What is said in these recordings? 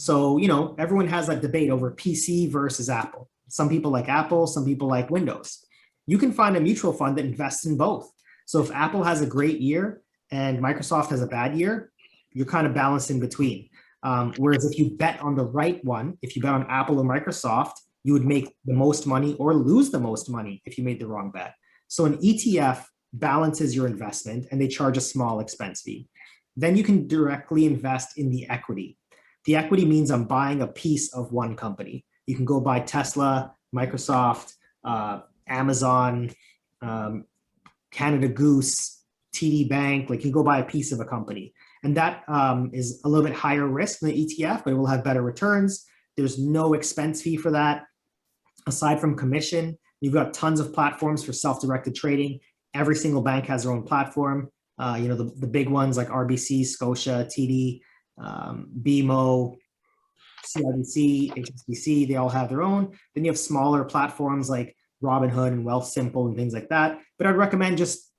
So, everyone has that debate over PC versus Apple. Some people like Apple, some people like Windows. You can find a mutual fund that invests in both. So if Apple has a great year and Microsoft has a bad year, you're kind of balanced in between. Whereas if you bet on the right one, if you bet on Apple or Microsoft, you would make the most money or lose the most money if you made the wrong bet. So an ETF balances your investment and they charge a small expense fee. Then you can directly invest in the equity. The equity means I'm buying a piece of one company. You can go buy Tesla, Microsoft, Amazon, Canada Goose, TD Bank. Like you go buy a piece of a company. And that is a little bit higher risk than the ETF, but it will have better returns. There's no expense fee for that. Aside from commission, you've got tons of platforms for self-directed trading. Every single bank has their own platform. The big ones like RBC, Scotia, TD, BMO, CIBC, HSBC, they all have their own. Then you have smaller platforms like Robinhood and Wealthsimple and things like that. But I'd recommend just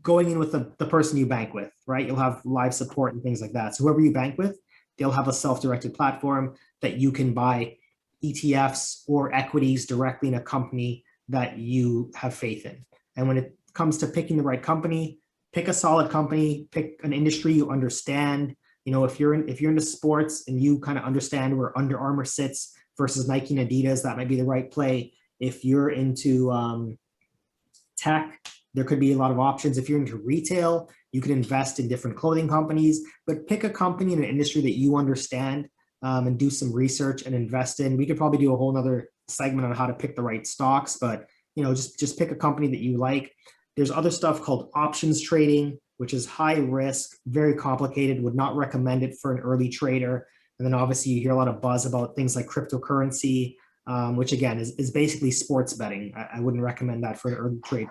going in with the person you bank with, right? You'll have live support and things like that. So whoever you bank with, they'll have a self-directed platform that you can buy ETFs or equities directly in a company that you have faith in. And when it comes to picking the right company, pick a solid company, pick an industry you understand. If you're into sports and you kind of understand where Under Armour sits versus Nike and Adidas, that might be the right play. If you're into tech, there could be a lot of options. If you're into retail, you can invest in different clothing companies, but pick a company in an industry that you understand and do some research and invest in. We could probably do a whole nother segment on how to pick the right stocks, but just pick a company that you like. There's other stuff called options trading, which is high risk, very complicated, would not recommend it for an early trader. And then obviously you hear a lot of buzz about things like cryptocurrency, which again is basically sports betting. I wouldn't recommend that for an early trade.